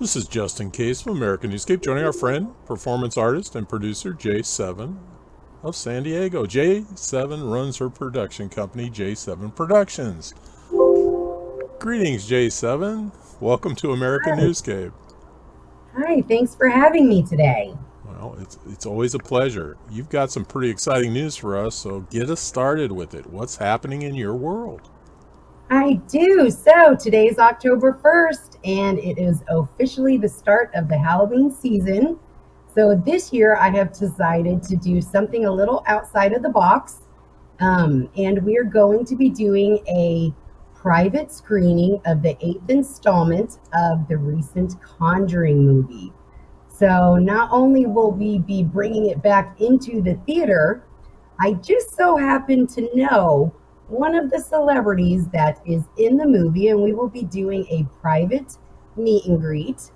This is Justin Case from American Newscape, joining our friend, performance artist, and producer J7 of San Diego. J7 runs her production company, J7 Productions. Greetings, J7. Welcome to American Hi. Newscape. Hi, thanks for having me today. Well, it's always a pleasure. You've got some pretty exciting news for us, so get us started with it. What's happening in your world? I do. So today's October 1st, and it is officially the start of the Halloween season. So this year I have decided to do something a little outside of the box. And we are going to be doing a private screening of the eighth installment of the recent Conjuring movie. So not only will we be bringing it back into the theater, I just so happen to know one of the celebrities that is in the movie, and we will be doing a private meet and greet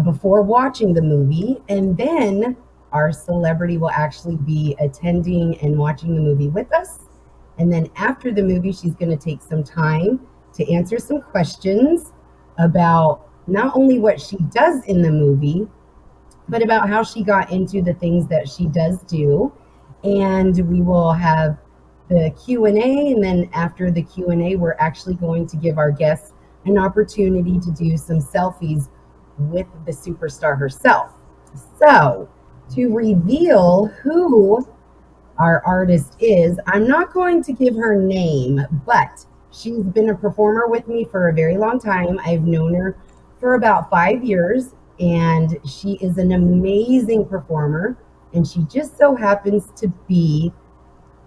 before watching the movie. And then our celebrity will actually be attending and watching the movie with us. And then after the movie, she's going to take some time to answer some questions about not only what she does in the movie, but about how she got into the things that she does do. And we will have the Q&A, and then after the Q&A, we're actually going to give our guests an opportunity to do some selfies with the superstar herself. So, to reveal who our artist is, I'm not going to give her name, but she's been a performer with me for a very long time. I've known her for about 5 years, and she is an amazing performer, and she just so happens to be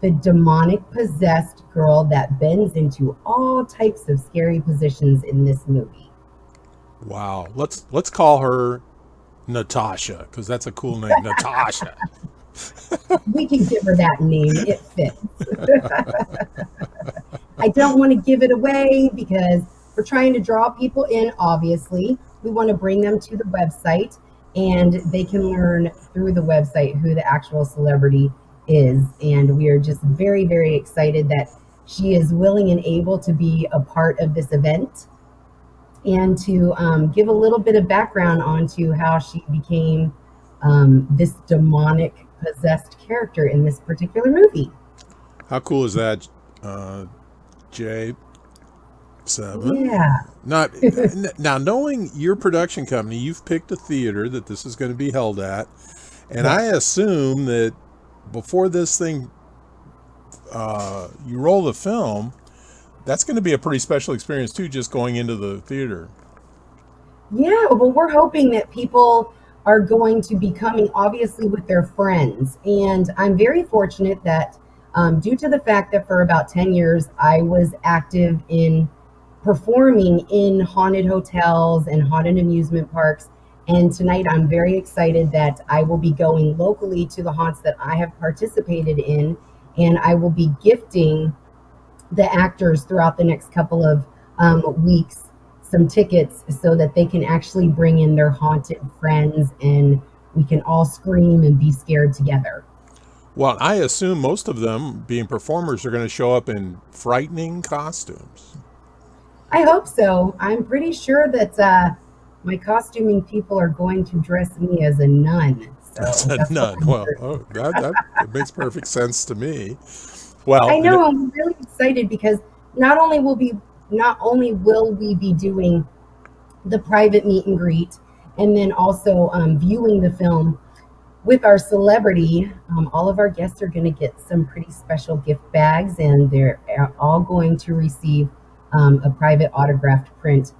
the demonic possessed girl that bends into all types of scary positions in this movie. Wow, let's call her Natasha, because that's a cool name, Natasha. We can give her that name, it fits. I don't want to give it away because we're trying to draw people in, obviously. We want to bring them to the website, and they can learn through the website who the actual celebrity is. And we are just very, very excited that she is willing and able to be a part of this event, and to give a little bit of background onto how she became this demonic possessed character in this particular movie. How cool is that, J7? Yeah. Not now, knowing your production company, you've picked a theater that this is going to be held at, and I Yes. assume that before this thing, you roll the film, that's going to be a pretty special experience too, just going into the theater. Yeah, well, we're hoping that people are going to be coming, obviously, with their friends. And I'm very fortunate that, due to the fact that for about 10 years, I was active in performing in haunted hotels and haunted amusement parks. And tonight, I'm very excited that I will be going locally to the haunts that I have participated in. And I will be gifting the actors throughout the next couple of weeks some tickets so that they can actually bring in their haunted friends, and we can all scream and be scared together. Well, I assume most of them, being performers, are going to show up in frightening costumes. I hope so. I'm pretty sure that my costuming people are going to dress me as a nun. That's So a that's what none. I'm Well, hearing. oh, that makes perfect sense to me. Well, I know I'm really excited because not only will we be doing the private meet and greet, and then also viewing the film with our celebrity. All of our guests are going to get some pretty special gift bags, and they're all going to receive a private autographed print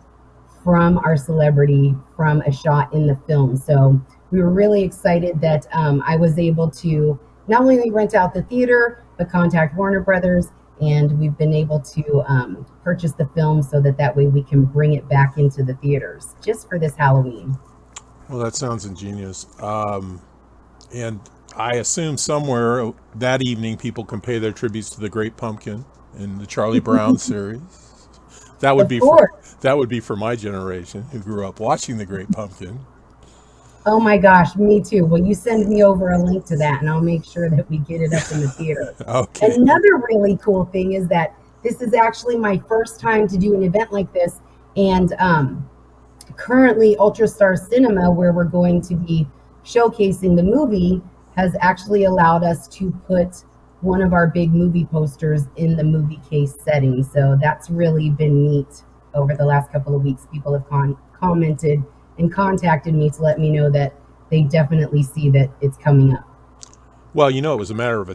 from our celebrity from a shot in the film. So we were really excited that I was able to not only rent out the theater, but contact Warner Brothers, and we've been able to purchase the film so that that way we can bring it back into the theaters just for this Halloween. well, that sounds ingenious. And I assume somewhere that evening people can pay their tributes to the Great Pumpkin in the Charlie Brown series. That would Of be for course. that would be for my generation who grew up watching the Great Pumpkin. Oh my gosh, me too. Well, you send me over a link to that, and I'll make sure that we get it up in the theater. Okay. Another really cool thing is that this is actually my first time to do an event like this, and currently Ultrastar Cinema, where we're going to be showcasing the movie, has actually allowed us to put one of our big movie posters in the movie case setting. So that's really been neat. Over the last couple of weeks, people have commented and contacted me to let me know that they definitely see that it's coming up. Well, it was a matter of a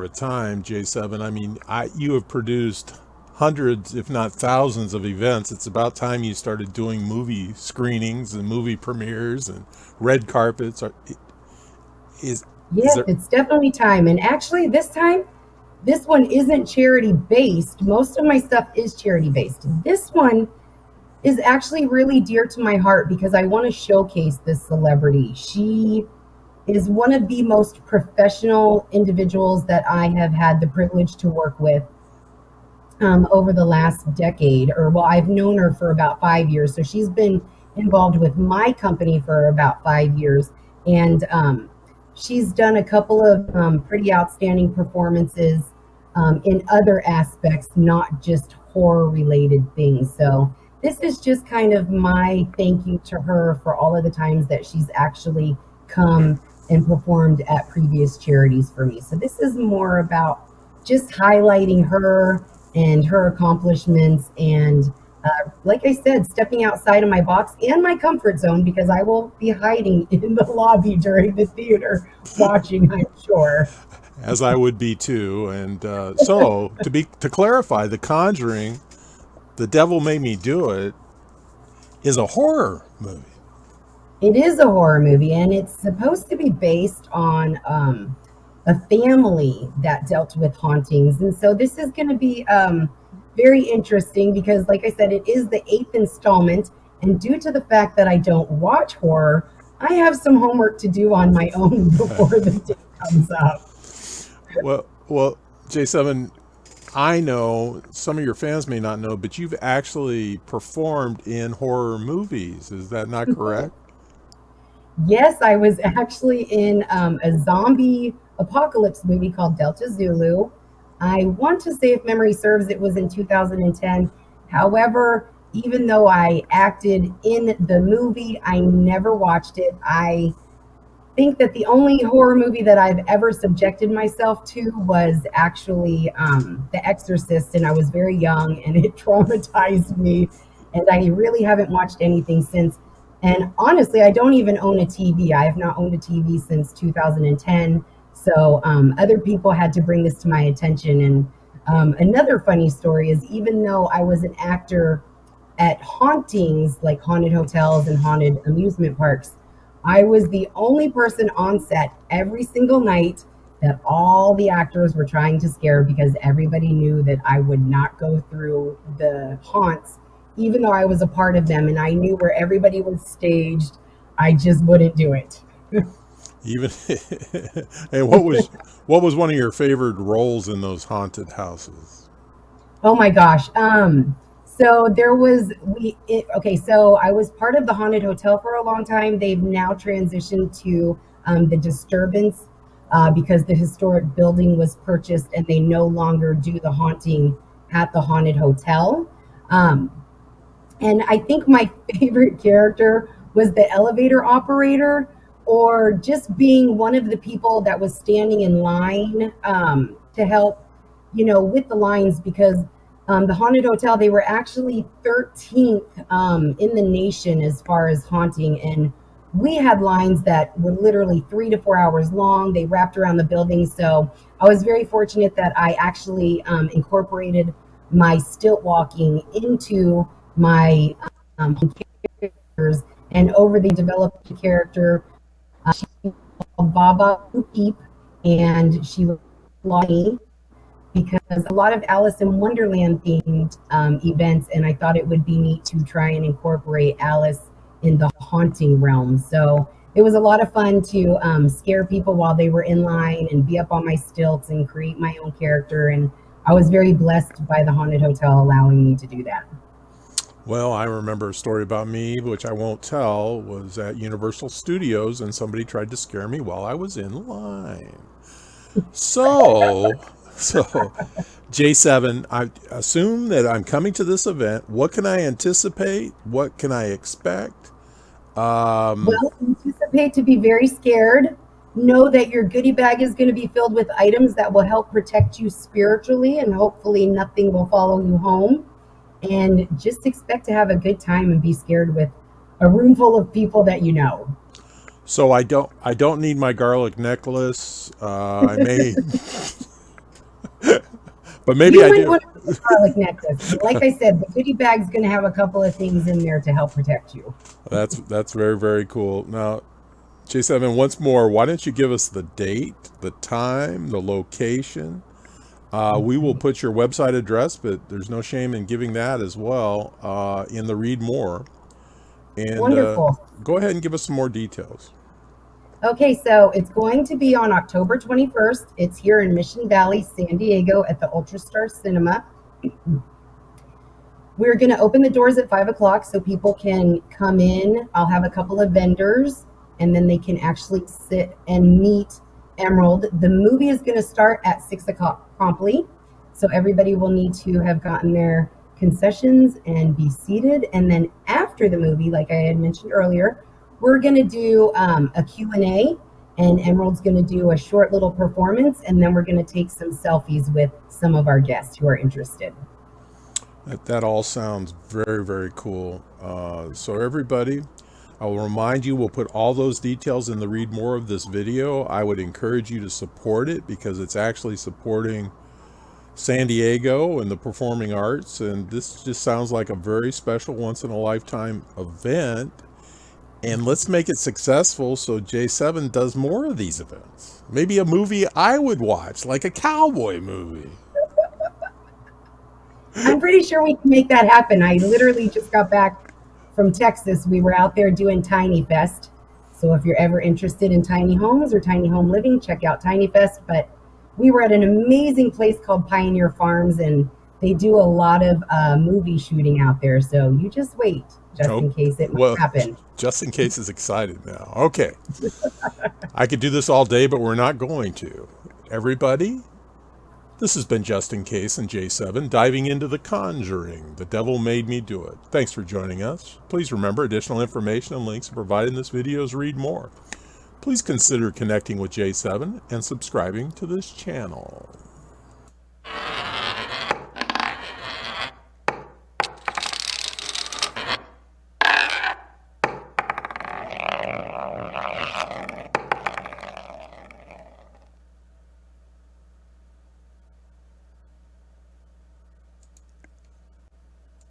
time, J7. I mean, you have produced hundreds, if not thousands, of events. It's about time you started doing movie screenings and movie premieres and red carpets. Is Yeah, there? it's definitely time. And actually, this time, this one isn't charity based. Most of my stuff is charity based. This one is actually really dear to my heart because I want to showcase this celebrity. She is one of the most professional individuals that I have had the privilege to work with over the last decade. Or, well, I've known her for about 5 years. So she's been involved with my company for about 5 years. And she's done a couple of pretty outstanding performances in other aspects, not just horror related things. So this is just kind of my thank you to her for all of the times that she's actually come and performed at previous charities for me. So this is more about just highlighting her and her accomplishments and like I said, stepping outside of my box and my comfort zone, because I will be hiding in the lobby during the theater watching, I'm sure. As I would be too. And so, to clarify, The Conjuring, The Devil Made Me Do It, is a horror movie. It is a horror movie, and it's supposed to be based on a family that dealt with hauntings. And so this is going to be very interesting because, like I said, it is the eighth installment. And due to the fact that I don't watch horror, I have some homework to do on my own before the day comes up. Well, J7, I know some of your fans may not know, but you've actually performed in horror movies. Is that not correct? Yes, I was actually in a zombie apocalypse movie called Delta Zulu. I want to say, if memory serves, it was in 2010. However, even though I acted in the movie, I never watched it. I think that the only horror movie that I've ever subjected myself to was actually The Exorcist, and I was very young, and it traumatized me. And I really haven't watched anything since. And honestly, I don't even own a TV. I have not owned a TV since 2010. So other people had to bring this to my attention. And another funny story is, even though I was an actor at hauntings, like haunted hotels and haunted amusement parks, I was the only person on set every single night that all the actors were trying to scare, because everybody knew that I would not go through the haunts, even though I was a part of them and I knew where everybody was staged. I just wouldn't do it. Even and what was one of your favorite roles in those haunted houses? Oh my gosh. So there was okay, so I was part of the haunted hotel for a long time. They've now transitioned to the disturbance because the historic building was purchased and they no longer do the haunting at the haunted hotel. Um, and I think my favorite character was the elevator operator, or just being one of the people that was standing in line to help, with the lines, because the haunted hotel, they were actually 13th in the nation as far as haunting. And we had lines that were literally 3 to 4 hours long. They wrapped around the building. So I was very fortunate that I actually incorporated my stilt walking into my characters. And over the developed a character, she was called Baba Peep, and she was Lonnie, because a lot of Alice in Wonderland themed events, and I thought it would be neat to try and incorporate Alice in the haunting realm. So it was a lot of fun to scare people while they were in line and be up on my stilts and create my own character. And I was very blessed by the haunted hotel allowing me to do that. Well, I remember a story about me, which I won't tell, was at Universal Studios, and somebody tried to scare me while I was in line. So, So, J7, I assume that I'm coming to this event. What can I anticipate? What can I expect? Um, Well, anticipate to be very scared. Know that your goodie bag is going to be filled with items that will help protect you spiritually, and hopefully nothing will follow you home. And just expect to have a good time and be scared with a room full of people that you know. so I don't need my garlic necklace. I may, but maybe You I might do. want to put a garlic necklace, but like I said, the goodie bag's going to have a couple of things in there to help protect you. That's very, very cool. Now, J7, once more, why don't you give us the date, the time, the location? We will Okay. put your website address, but there's no shame in giving that as well in the read more. And Wonderful. go ahead and give us some more details. Okay, so it's going to be on October 21st. It's here in Mission Valley, San Diego at the Ultrastar Cinema. We're going to open the doors at 5 o'clock so people can come in. I'll have a couple of vendors and then they can actually sit and meet Emerald. The movie is going to start at 6 o'clock promptly. So everybody will need to have gotten their concessions and be seated. And then after the movie, like I had mentioned earlier, we're going to do a Q&A, and Emerald's going to do a short little performance, and then we're going to take some selfies with some of our guests who are interested. That all sounds very, very cool. So everybody, I will remind you, we'll put all those details in the read more of this video. I would encourage you to support it because it's actually supporting San Diego and the performing arts. And this just sounds like a very special once in a lifetime event. And let's make it successful so J7 does more of these events. Maybe a movie I would watch, like a cowboy movie. I'm pretty sure we can make that happen. I literally just got back from Texas. We were out there doing Tiny Fest. So if you're ever interested in tiny homes or tiny home living, check out Tiny Fest. But we were at an amazing place called Pioneer Farms, and they do a lot of movie shooting out there. So you just wait, just Oh, in case it might well, happen. just in case is excited now. Okay. I could do this all day, but we're not going to. Everybody, this has been Just In Case and J7 diving into the Conjuring. The Devil Made Me Do It. Thanks for joining us. Please remember additional information and links are provided in this video's read more. Please consider connecting with J7 and subscribing to this channel.